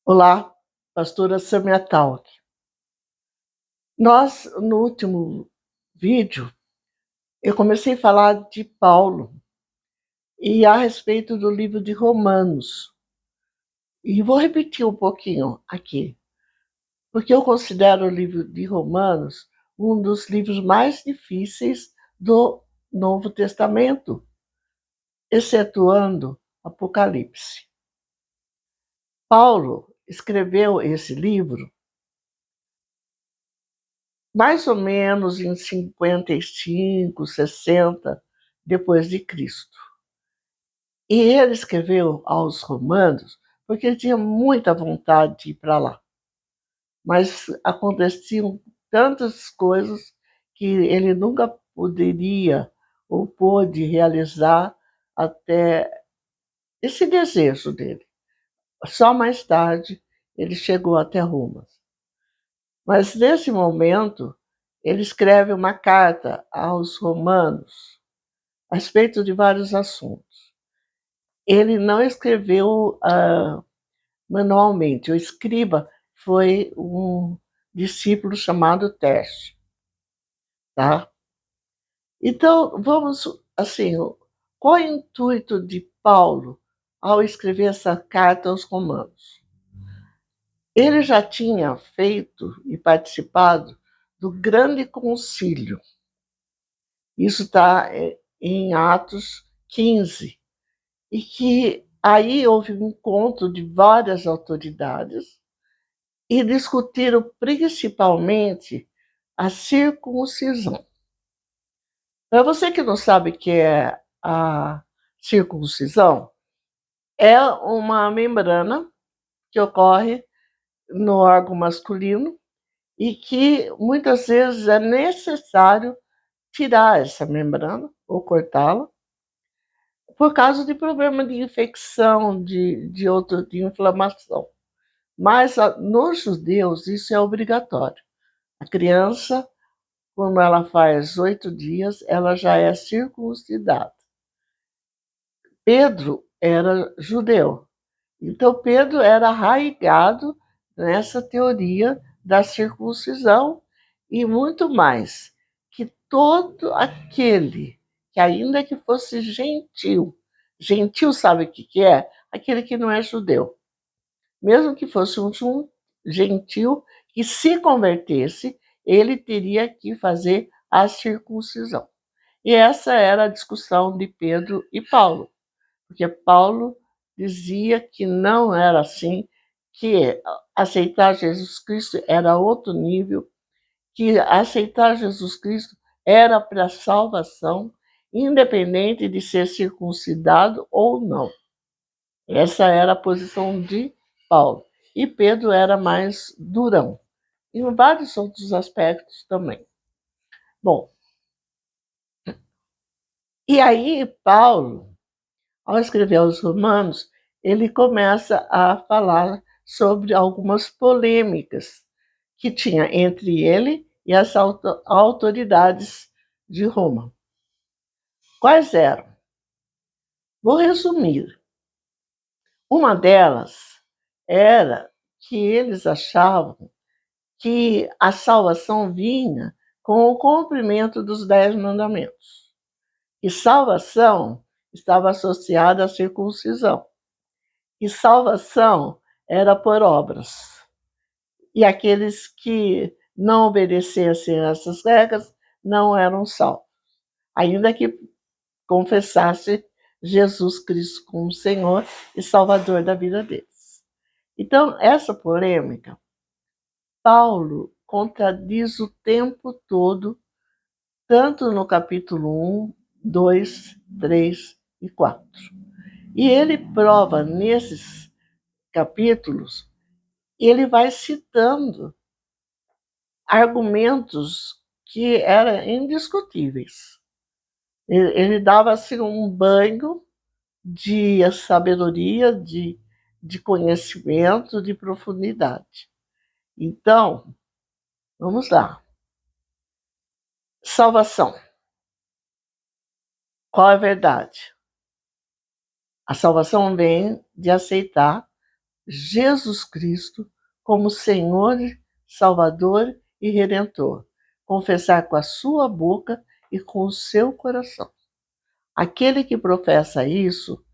Olá, pastora Samia Talk. No último vídeo, eu comecei a falar de Paulo e a respeito do livro de Romanos. E vou repetir um pouquinho aqui, porque eu considero o livro de Romanos um dos livros mais difíceis do Novo Testamento, excetuando Apocalipse. Paulo escreveu esse livro mais ou menos em 55, 60 depois de Cristo. E ele escreveu aos Romanos porque ele tinha muita vontade de ir para lá. Mas aconteciam tantas coisas que ele nunca poderia ou pôde realizar até esse desejo dele. Só mais tarde ele chegou até Roma. Mas nesse momento ele escreve uma carta aos romanos a respeito de vários assuntos. Ele não escreveu manualmente. O escriba foi um discípulo chamado Tércio, tá? Então, vamos assim, qual é o intuito de Paulo ao escrever essa carta aos romanos? Ele já tinha feito e participado do grande concílio. Isso está em Atos 15. E que aí houve um encontro de várias autoridades e discutiram principalmente a circuncisão. Para você que não sabe o que é a circuncisão, é uma membrana que ocorre no órgão masculino e que muitas vezes é necessário tirar essa membrana ou cortá-la por causa de problema de infecção, de inflamação. Mas nos judeus isso é obrigatório. A criança, quando ela faz 8 dias, ela já é circuncidada. Pedro era judeu, então Pedro era arraigado nessa teoria da circuncisão e muito mais, que todo aquele que ainda que fosse gentil, gentil sabe o que é? Aquele que não é judeu. Mesmo que fosse um gentil que se convertesse, ele teria que fazer a circuncisão. E essa era a discussão de Pedro e Paulo, porque Paulo dizia que não era assim, que aceitar Jesus Cristo era outro nível, que aceitar Jesus Cristo era para salvação, independente de ser circuncidado ou não. Essa era a posição de Paulo. E Pedro era mais durão, em vários outros aspectos também. Bom, e aí Paulo, ao escrever aos Romanos, ele começa a falar sobre algumas polêmicas que tinha entre ele e as autoridades de Roma. Quais eram? Vou resumir. Uma delas era que eles achavam que a salvação vinha com o cumprimento dos 10 mandamentos. E salvação estava associada à circuncisão. E salvação era por obras. E aqueles que não obedecessem a essas regras não eram salvos, ainda que confessasse Jesus Cristo como Senhor e Salvador da vida deles. Então, essa polêmica, Paulo contradiz o tempo todo, tanto no capítulo 1, 2, 3 e 4. E ele prova nesses capítulos, ele vai citando argumentos que eram indiscutíveis. Ele dava assim um banho de sabedoria, de conhecimento, de profundidade. Então, vamos lá. Salvação. Qual é a verdade? A salvação vem de aceitar Jesus Cristo como Senhor, Salvador e Redentor. Confessar com a sua boca e com o seu coração. Aquele que professa isso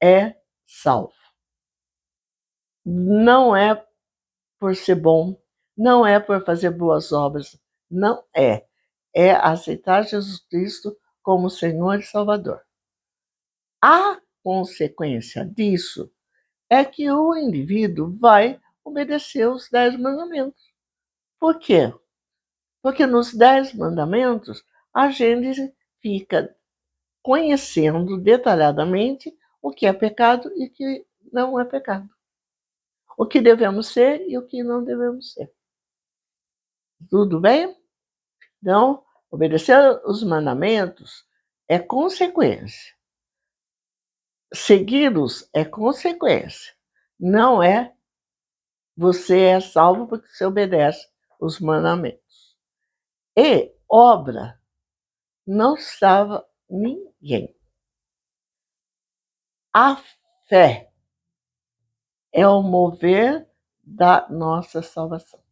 é salvo. Não é por ser bom, não é por fazer boas obras, não é. É aceitar Jesus Cristo como Senhor e Salvador. A consequência disso é que o indivíduo vai obedecer os 10 mandamentos. Por quê? Porque nos 10 mandamentos a gente fica conhecendo detalhadamente o que é pecado e o que não é pecado. O que devemos ser e o que não devemos ser. Tudo bem? Então, obedecer os mandamentos é consequência. Segui-los é consequência. Não é você é salvo porque você obedece os mandamentos. E obra não salva ninguém. A fé é o mover da nossa salvação.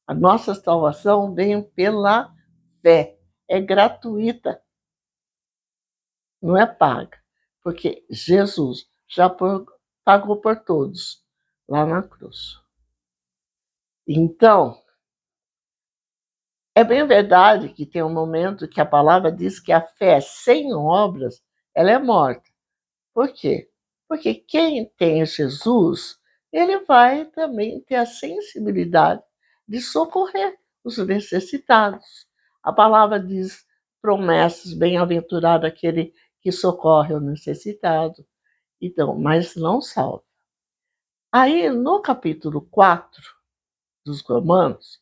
A nossa salvação vem pela fé. É gratuita. Não é paga. Porque Jesus já pagou por todos lá na cruz. Então, é bem verdade que tem um momento que a palavra diz que a fé sem obras, ela é morta. Por quê? Porque quem tem Jesus, ele vai também ter a sensibilidade de socorrer os necessitados. A palavra diz promessas, bem-aventurado aquele que socorre o necessitado. Então, mas não salva. Aí, no capítulo 4 dos Romanos,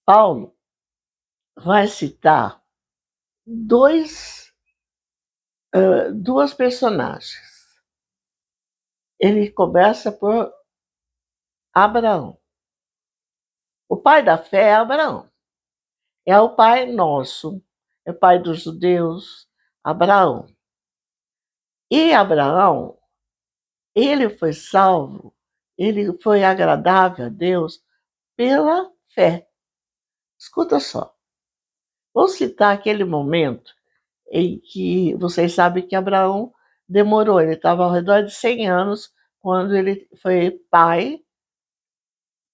Paulo vai citar duas personagens. Ele começa por Abraão. O pai da fé é Abraão. É o pai nosso, é o pai dos judeus, Abraão. E Abraão, ele foi salvo, ele foi agradável a Deus pela fé. Escuta só, vou citar aquele momento em que vocês sabem que Abraão demorou, ele estava ao redor de 100 anos quando ele foi pai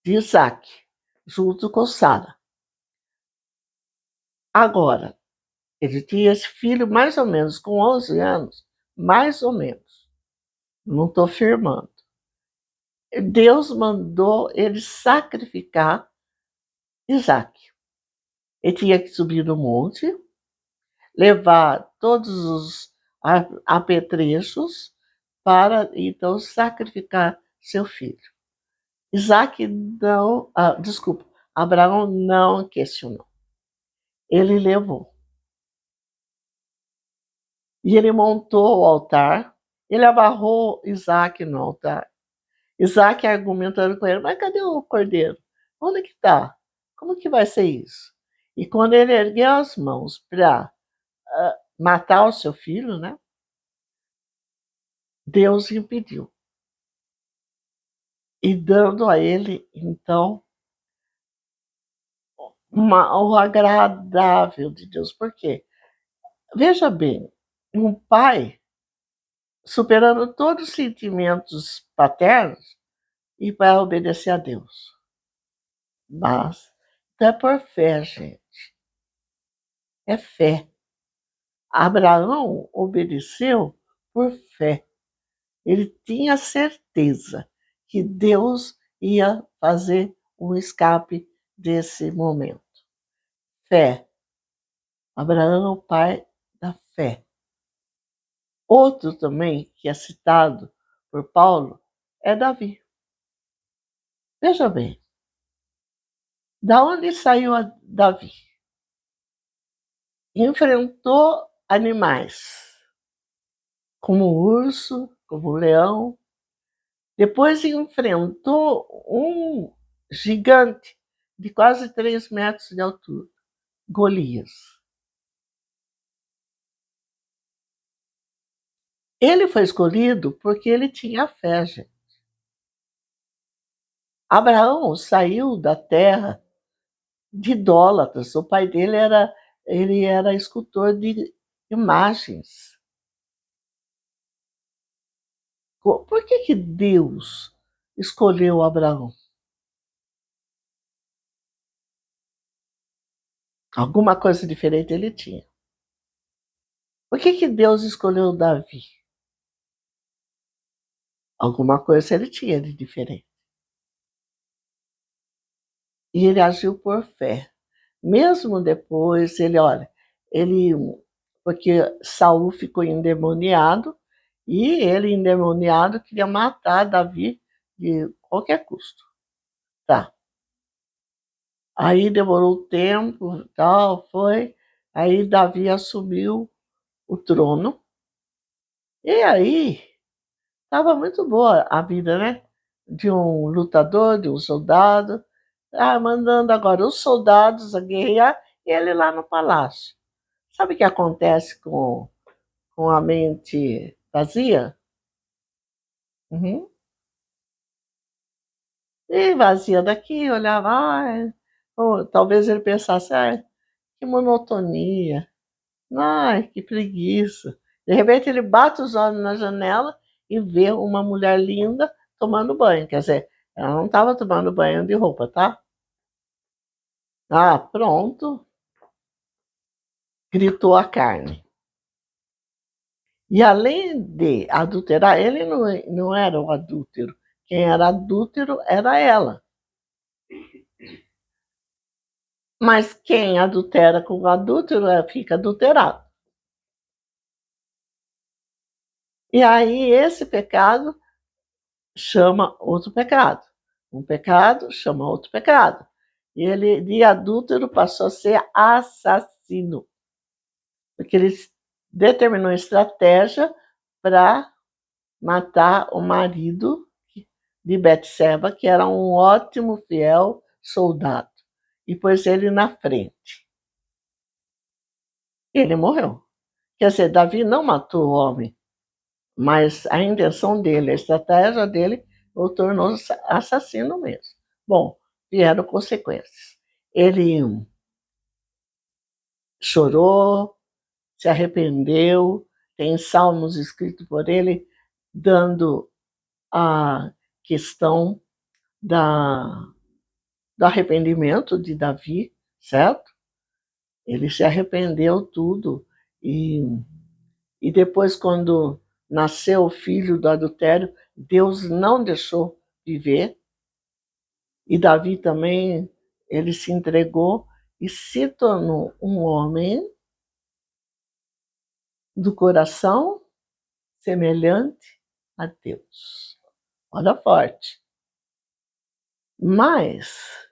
de Isaac, junto com Sara. Agora, ele tinha esse filho mais ou menos com 11 anos, mais ou menos, não estou afirmando. Deus mandou ele sacrificar Isaac. Ele tinha que subir no monte, levar todos os apetrechos para então sacrificar seu filho. Isaac não, desculpa, Abraão não questionou. Ele levou. E ele montou o altar, ele amarrou Isaac no altar. Isaac argumentando com ele, mas cadê o cordeiro? Onde que está? Como que vai ser isso? E quando ele ergueu as mãos para matar o seu filho, né? Deus impediu. E dando a ele, então, o agradável de Deus. Por quê? Veja bem, um pai superando todos os sentimentos paternos e para obedecer a Deus. Mas então é por fé, gente. É fé. Abraão obedeceu por fé. Ele tinha certeza que Deus ia fazer um escape desse momento. Fé. Abraão é o pai da fé. Outro também que é citado por Paulo é Davi. Veja bem, da onde saiu Davi? Enfrentou animais, como o urso, como o leão. Depois enfrentou um gigante de quase 3 metros de altura, Golias. Ele foi escolhido porque ele tinha fé, gente. Abraão saiu da terra de idólatras. O pai dele era escultor de imagens. Por que Deus escolheu Abraão? Alguma coisa diferente ele tinha. Por que Deus escolheu Davi? Alguma coisa ele tinha de diferente. E ele agiu por fé. Mesmo depois, ele, porque Saul ficou endemoniado, e ele, endemoniado, queria matar Davi de qualquer custo. Tá. Aí demorou tempo, tal, foi. Aí Davi assumiu o trono. E aí estava muito boa a vida, né? De um lutador, de um soldado. Mandando agora os soldados a guerrear e ele lá no palácio. Sabe o que acontece com a mente vazia? Uhum. E vazia daqui, olhava, talvez ele pensasse, que monotonia, que preguiça. De repente ele bate os olhos na janela e vê uma mulher linda tomando banho. Quer dizer, ela não estava tomando banho de roupa, tá? Pronto, gritou a carne. E além de adulterar, ele não era o adúltero. Quem era adúltero era ela. Mas quem adultera com o adúltero fica adulterado. E aí esse pecado chama outro pecado. Um pecado chama outro pecado. E ele, de adúltero, passou a ser assassino. Porque ele determinou estratégia para matar o marido de Betseba, que era um ótimo, fiel soldado. E pôs ele na frente. Ele morreu. Quer dizer, Davi não matou o homem, mas a intenção dele, a estratégia dele, o tornou assassino mesmo. Bom, vieram consequências. Ele chorou, se arrependeu, tem salmos escritos por ele, dando a questão do arrependimento de Davi, certo? Ele se arrependeu tudo. E depois, quando nasceu o filho do adultério, Deus não deixou viver. E Davi também, ele se entregou e se tornou um homem do coração semelhante a Deus. Olha forte. Mas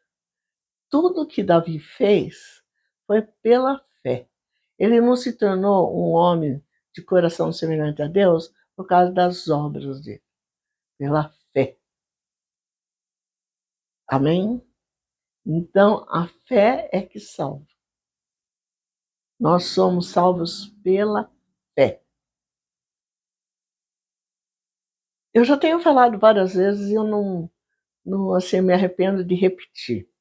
tudo que Davi fez foi pela fé. Ele não se tornou um homem de coração semelhante a Deus por causa das obras dele, pela fé. Amém? Então, a fé é que salva. Nós somos salvos pela fé. Eu já tenho falado várias vezes e eu não assim, me arrependo de repetir.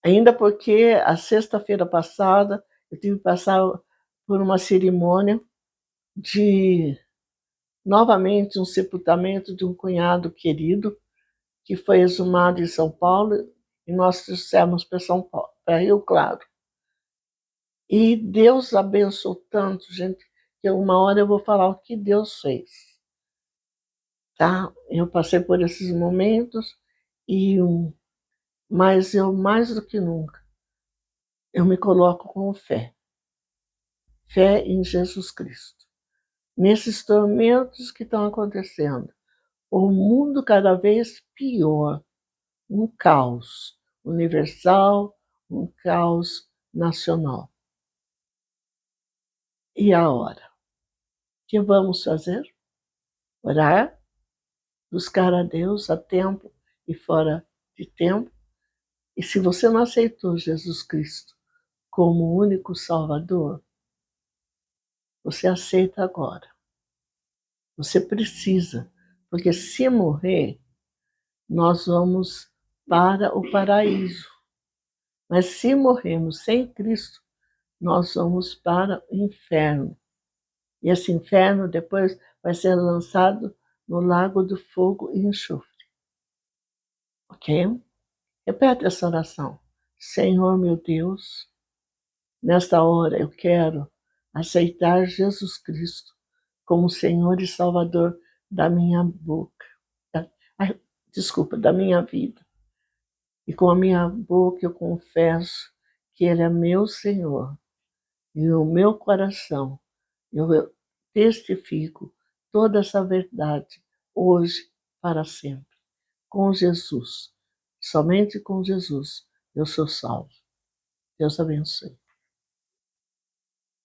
Ainda porque a sexta-feira passada eu tive que passar por uma cerimônia de, novamente, um sepultamento de um cunhado querido que foi exumado em São Paulo e nós trouxemos para São Paulo, para Rio Claro. E Deus abençoou tanto, gente, que uma hora eu vou falar o que Deus fez. Tá? Eu passei por esses momentos, mas eu, mais do que nunca, eu me coloco com fé. Fé em Jesus Cristo. Nesses tormentos que estão acontecendo, o mundo cada vez pior, um caos universal, um caos nacional. E a hora? O que vamos fazer? Orar, buscar a Deus a tempo e fora de tempo. E se você não aceitou Jesus Cristo como o único Salvador, Você aceita agora. Você precisa, porque se morrer, nós vamos para o paraíso. Mas se morrermos sem Cristo, nós vamos para o inferno. E esse inferno depois vai ser lançado no lago do fogo e enxofre. Ok? Repete essa oração. Senhor meu Deus, nesta hora eu quero aceitar Jesus Cristo como Senhor e Salvador da minha boca. Desculpa, da minha vida. E com a minha boca eu confesso que Ele é meu Senhor. E no meu coração eu testifico toda essa verdade hoje para sempre. Com Jesus, somente com Jesus, eu sou salvo. Deus abençoe.